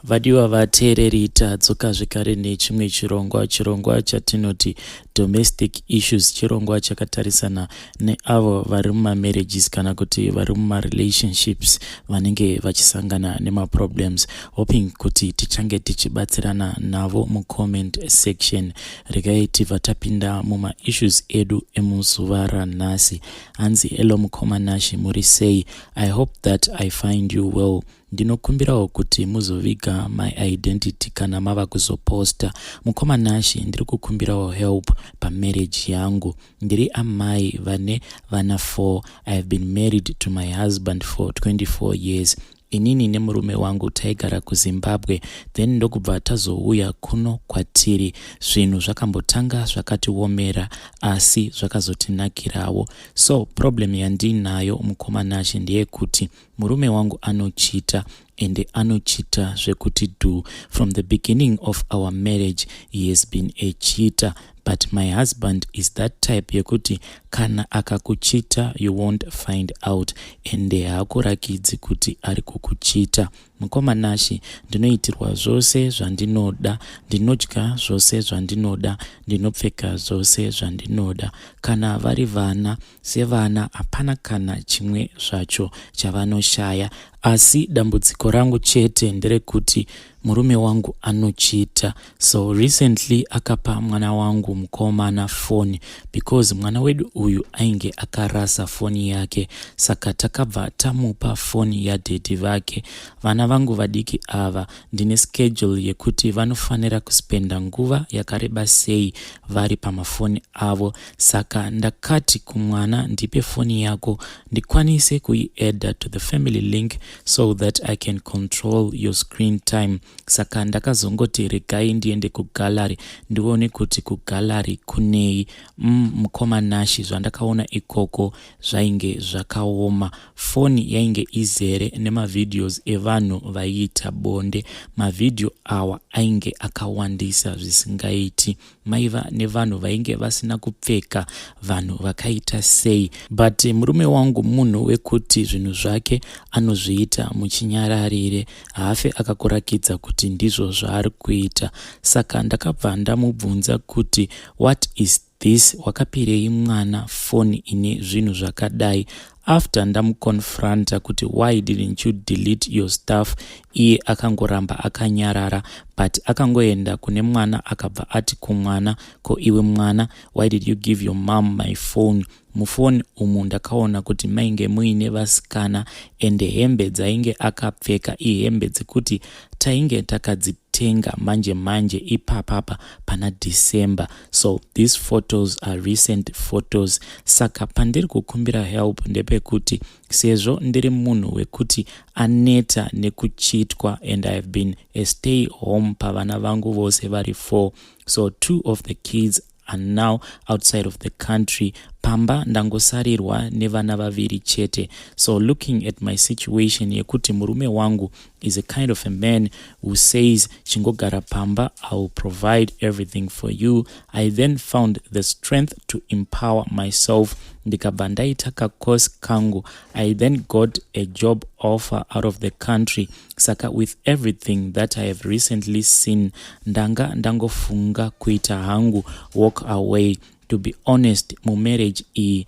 Vadiwa vateereri tadzoka zvekare nechimwe chirongwa chatinoti domestic issues, chirongwa chakatarisana neavo vari mumarriages kana kuti vari mumarelationships vanenge vachisangana nemaproblems, hoping kuti tichange tichibatsirana navo mucomment section. Regai tibva tapinda mumaissues edu emuzuva ranhasi. Hanzi hello mukomanashi, muri sei? I hope that I find you well. Ndinokumbirawo kuti muzoviga my identity kana mava kuzoposta. Mukomanashi, ndiri kukumbirawo help pamarriage yangu. Ndiri amai vane vana 4. I have been married to my husband for 24 years. Inini nemurume wangu taigara kuZimbabwe, then ndokubva tazouya kuno kwatiri. Zvinhu zvakambotanga zvakatiomera asi zvakazotinakirawo. So problem yandinayo mukomanashi ndeyekuti murume wangu anochita, ende anochita zvekuti do. From the beginning of our marriage he has been a cheater, but my husband is that type yekuti kana akakuchita you won't find out, ende haakurakidzi kuti ari kukuchita. Mukomanashi, ndinoitirwa zvose zvandinoda, ndinodya zvose zvandinoda, ndinopfeka zvose zvandinoda. Kana vari vana, sevana hapana kana chimwe zvacho chavanoshaya, asi dambudziko rangu chete nderekuti murume wangu anochita. So recently akapa mwana wangu mukomana phone, because mwana wedu uyu ainge akarasa phone yake, saka takabva tamupa phone yadhedhi vake. Vana vangu vadiki ava ndine schedule yekuti vanofanira kuspenda nguva yakareba sei vari pamafoni avo, saka ndakati kumwana ndipe phone yako ndikwanise kuiadd to the family link so that I can control your screen time. Saka ndakazongoti regai ndiende kugallery ndione kuti kugallery kunei. Mukomanashi, zvandakaona ikoko zvainge zvakaoma. Phone yainge izere nemavideos evanhu vaiita bonde. Mavideo awa ainge akawandisa zvisingaiti. Maiva nevanhu vainge vasina kupfeka, vanhu vakaita sei. But murume wangu munhu wekuti zvinhu zvake anozviita muchinyararire, haafe akakurakidza kuti ndizvo zvaari kuita. Saka ndakabva ndamubvunza kuti what is this, wakapirei mwana phone ine zvinhu zvakadai? After ndamuconfronta kuti why didn't you delete your stuff, iye akangoramba akanyarara, but akangoenda kune mwana akabva ati kumwana, ko iwe mwana, why did you give your mom my phone? Mufoni umu ndakaona kuti mainge muine vasikana, ende hembe dzainge akapfeka ihembe dzekuti tainge takadzitenga manje ipapapa pana December. So these photos are recent photos. Saka pandiri kukumbira help ndepekuti sezvo ndiri munhu wekuti aneta nekuchitwa, and I have been a stay home pavana vangu vose vari 4. So 2 of the kids are now outside of the country. Pamba ndangosarirwa nevana vaviri chete. So looking at my situation yekuti murume wangu is a kind of a man who says chingogara pamba, I will provide everything for you, I then found the strength to empower myself. Ndikabva ndaita kacourse kangu, I then got a job offer out of the country. Saka with everything that I have recently seen, ndangofunga kuita hangu walk away. To be honest, mumarriage iyi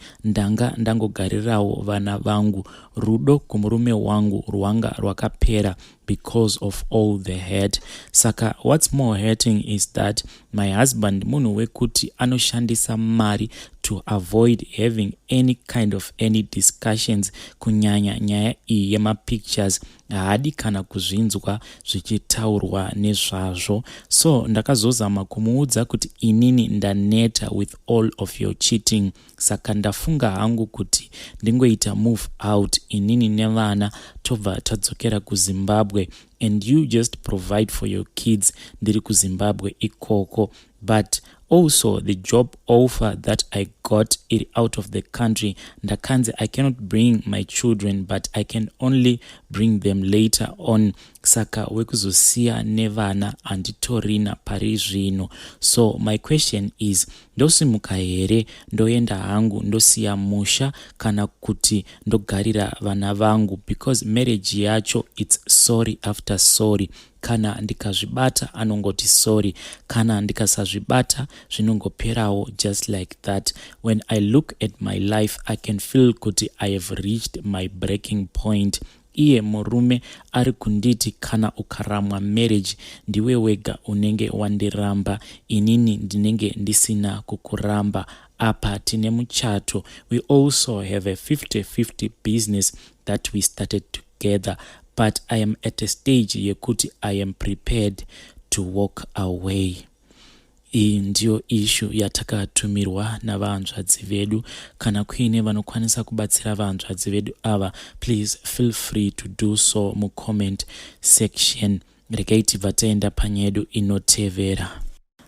ndangogarirawo vana vangu. Rudo kumurume wangu rwanga rwakapera because of all the hurt. Saka what's more hurting is that my husband munhu wekuti anoshandisa mari to avoid having any discussions, kunyanya nyaya iyi yemapictures. Haadi kana kuzvinzwa zvichitaurwa nezvazvo. So ndakazozama kumuudza kuti inini ndaneta with all of your cheating. Saka ndafunga hangu kuti ndingoita move out, inini nevana tobva tadzokera kuZimbabwe, and you just provide for your kids ndiri kuZimbabwe ikoko. But also the job offer that I got it out of the country, ndakanzi I cannot bring my children, but I can only bring them later on. Saka wekuzosiya nevana anditorina pari zvino. So my question is, ndosimuka here ndoenda hangu ndosiya musha kana kuti ndogarira vana vangu? Because marriage yacho it's sorry after anongota sorry, kana ndikazvibata anongoti sorry, kana ndikasazvibata zvinongoperawo just like that. When I look at my life, I can feel kuti I have reached my breaking point. Iye murume ari kunditi kana ukaramwa marriage ndiwe wega unenge wandiramba, inini ndinenge ndisina kukuramba. Apa tine muchato. We also have a 50-50 business that we started together, but I am at a stage yekuti I am prepared to walk away. Iyi ndiyo ishu yatakatumirwa navanzvadzi vedu. Kana kuine vanokwanisa kubatsira vanzvadzi vedu ava, please feel free to do so mucomment section. Regai tibva taenda panyedu inotevera.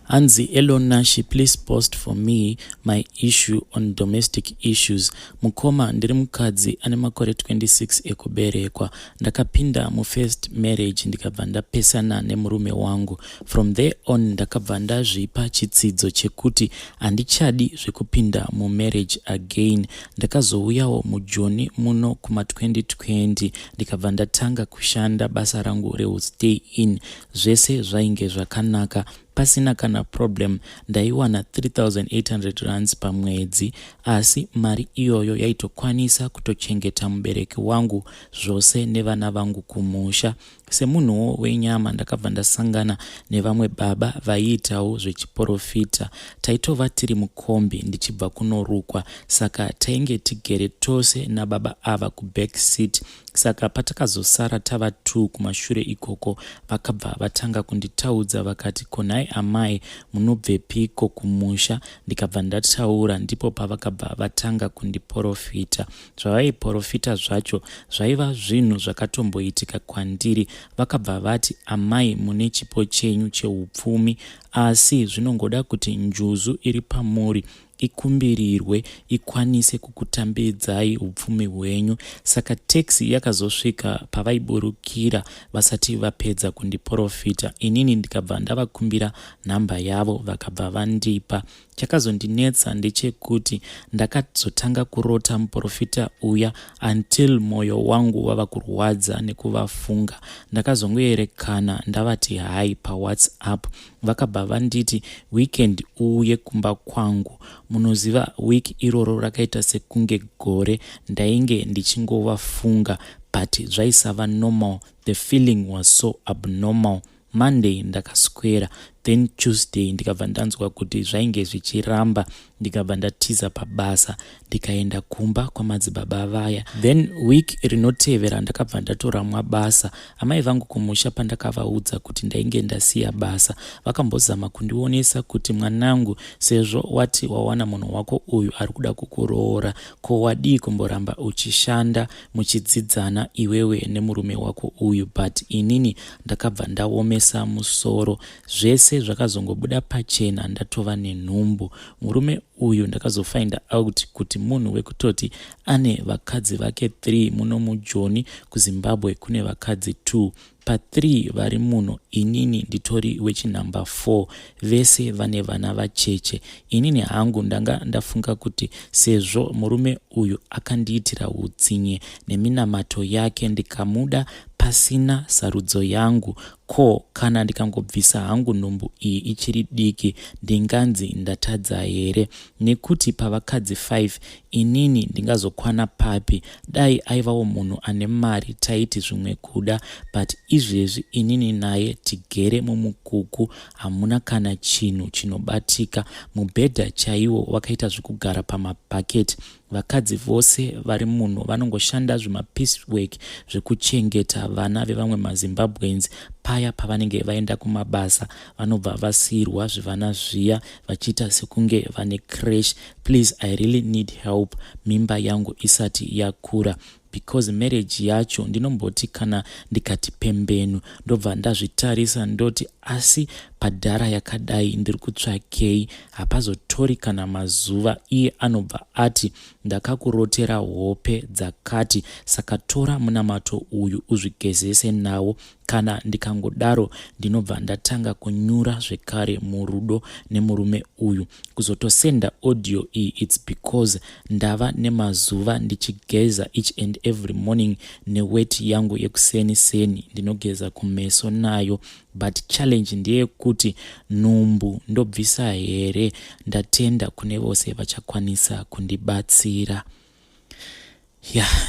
Anzi Elonashi, please post for me my issue on domestic issues. Mukoma ndiri mukadzi ane makore 26 ekuberekwa. Ndakapinda mu first marriage ndikabva ndapesana nemurume wangu. From there on ndakabva ndazvipa chitsidzo chekuti handichadi zvekupinda mu marriage again. Ndakazouyawo mujoni muno kuma 2020 ndikabva ndatanga kushanda basa rangu rehostay in. Zvese zvainge zvakanaka, pasina kana problem. Ndaiwana 3,800 rands pamwedzi, asi mari iyoyo yaitokwanisa kutochengeta mubereki wangu zvose nevana vangu kumusha. Semunhuwo wenyama ndakabva ndasangana nevamwe baba vaiitawo zvechiprofita. Taitova tiri mukombi ndichibva kunorukwa, saka tainge tigere tose nababa ava kuback seat. Saka patakazosara tava 2 kumashure ikoko, vakabva vatanga kunditaudza vakati, konai amai munobvepiko kumusha? Ndikabva ndataura, ndipo pavakabva vatanga kundiprofita. Zvavaiprofita zvacho zvaiva zvinhu zvakatomboitika kwandiri. Vakabva vati, amai mune chipo chenyu cheupfumi, asi zvinongoda kuti njuzu iri pamuri ikumbirirwe ikwanise kukutambidzai upfumi hwenyu. Saka teksi yakazosvika pavaiburukira vasati vapedza kundiprofita. Inini ndikabva ndavakumbira nhamba yavo, vakabva vandipa. Chakazondinetsa ndechekuti ndakazotanga kurota muprofita uya until moyo wangu wava kurwadza nekuvafunga. Ndakazongoerekana ndavati hai paWhatsApp. Vakabva vanditi weekend uye kumba kwangu. Munoziva week iroro rakaita sekunge gore. Ndainge ndichingovafunga, but zvaisava normal. The feeling was so abnormal. Monday ndakaswera, then Tuesday ndikabva ndanzwa kuti zvainge zvichiramba. Ndikabva ndatiza pabasa ndikaenda kumba kwa Madzibaba vaya. Then week rinotevera ndakabva ndatoramwa basa. Amai vangu kumusha pandakavaudza kuti ndainge ndasiya basa, vakambozama kundionesa kuti mwanangu, sezvo wati wawana munhu wako uyu ari kuda kukuroora, ko wadii kumboramba uchishanda muchidzidzana iwewe nemurume wako uyu? But inini ndakabva ndaomesa musoro. Zvese zvakazongobuda pachena, ndatova nenhumbu. Murume uyu ndakazofind out kuti munhu wekutoti ane vakadzi vake 3 muno mujoni. KuZimbabwe kune vakadzi 2. Pa3 vari muno, inini nditori wechinumber 4. Vese vane vana vacheche. Inini hangu ndanga ndafunga kuti sezvo murume uyu akandiitira utsinye neminamato yake ndikamuda pasina sarudzo yangu, ko kana ndikangobvisa hangu nhumbu iyi ichiri diki, ndinganzi ndatadza here? Nekuti pavakadzi 5 inini ndingazokwana papi? Dai aivawo munhu ane mari taiti zvimwe kuda, but izvezvi inini naye tigere mumukuku, hamuna kana chinhu chinobatika. Mubhedha chaiwo wakaita zvekugara pamabhaketi. Vakadzi vose vari muno vanongoshanda zvimapiecework zvekuchengeta vana vevamwe maZimbabweans. Paya pavanenge vaenda kumabasa vanobva vasiyirwa zvivana zviya vachiita sekunge vane crash. Please, I really need help, mimba yangu isati yakura. Because marriage yacho ndinomboti kana ndikati pembenu ndobva ndazvitarisa ndoti asi padhara yakadai ndiri kutsvakei? Hapazotori kana mazuva iye anobva ati ndakakurotera hope dzakati, saka tora munamato uyu uzvigezese nawo. kana ndikangodaro ndinobva ndatanga kunyura zvekare murudo nemurume uyu. Kuzotosenda audio iyi, it's because ndava nemazuva ndichigeza each and every morning neweti yangu yekuseni ndinogeza kumeso nayo, but challenge ndeyekuti nhumbu ndobvisa here. Ndatenda kune vose vachakwanisa kundibatsira.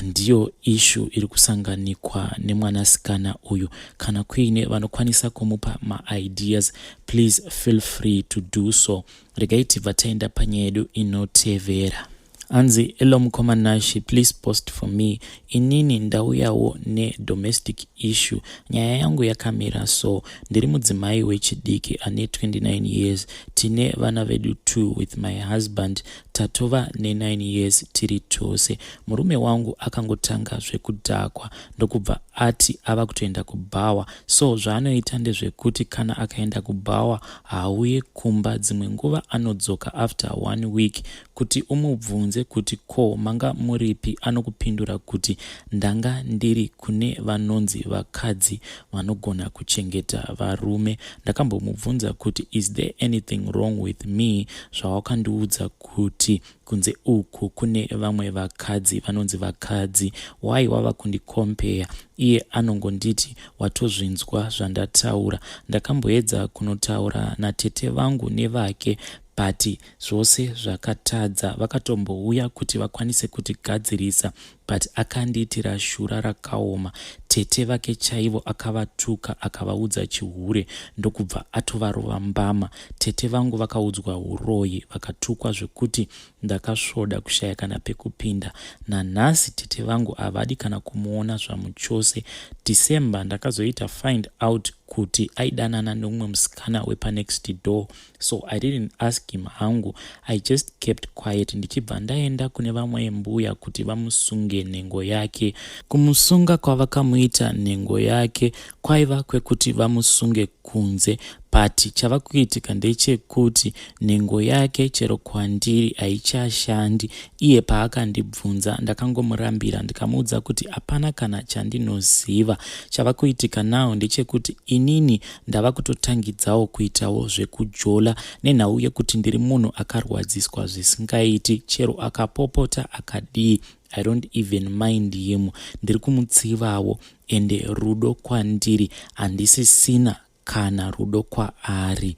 Ndiyo issue iri kusanganikwa nemwanasikana uyu. Kana kuine vanokwanisa kumupa ma-ideas, please feel free to do so. Regai tibva taenda panyaya yedu inotevera. Anzi, hello mukomanashi, please post for me. Inini ndauyawo ne-domestic issue. Nyaya yangu yakamira so, ndiri mudzimai wechidiki ane 29 years. Tine vana vedu 2 with my husband. Tatova ne9 years tiri tose. Murume wangu akangotanga zvekudhakwa ndokubva ati ava kutoenda kubhawa. So zvaanoita ndezvekuti kana akaenda kubhawa hauye kumba, dzimwe nguva anodzoka after 1 week kuti umubvunze kuti ko manga muripi. Anokupindura kuti ndanga ndiri kune vanonzi vakadzi vanogona kuchengeta varume. Ndakambomubvunza kuti is there anything wrong with me, zvawakandiudza kuti kunze uku kune vamwe vakadzi vanonzi vakadzi, why wava kundikompea? Iye anongonditi watozvinzwa zvandataura. Ndakamboedza kunotaura natete vangu nevake, but zvose zvakatadza. Vakatombouya kuti vakwanise kutigadzirisa, but akandiitira shura rakaoma. Tete vake chaivo akavatuka akavaudza chihure ndokubva atovarova mbama. Tete vangu vakaudzwa uroyi, vakatukwa zvekuti ndakasvoda kushaya kana pekupinda. Nanhasi tete vangu havadi kana kumuona zvamuchose. December ndakazoita find out kuti aidanana nomumwe musikana wepa next door, so I didn't ask him hangu. I just kept quiet. Ndichibva ndaenda kune vamwe mbuya kuti vamusunge nengo yake. Kumusunga kwavakamuita nengo yake kwaiva kwekuti vamusunge kunze, but chava kuitika ndechekuti nengo yake chero kwandiri haichashandi. Iye paakandibvunza ndakangomurambira ndikamuudza kuti hapana kana chandinoziva. Chava kuitika nawo ndechekuti inini ndava kutotangidzawo kuitawo zvekujola nenhau yekuti ndiri munhu akarwadziswa zvisingaiti. Chero akapopota akadii, I don't even mind him. Ndiri kumutsivawo, ende rudo kwandiri handisisina kana rudo kwaari.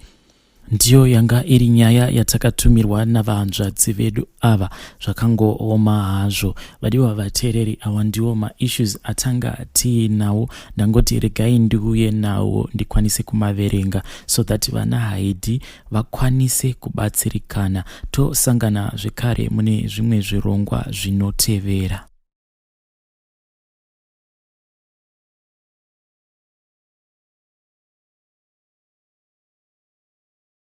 Ndiyo yanga iri nyaya yatakatumirwa navahanzvadzi vedu ava. Zvakangooma hazvo. Vadiwa vateereri, awa ndiwo ma-issues atanga tiinawo. Ndangoti regai ndiuye nawo ndikwanise kumaverenga so that vana haidi vakwanise kubatsirikana. Tosangana zvekare mune zvimwe zvirongwa zvinotevera.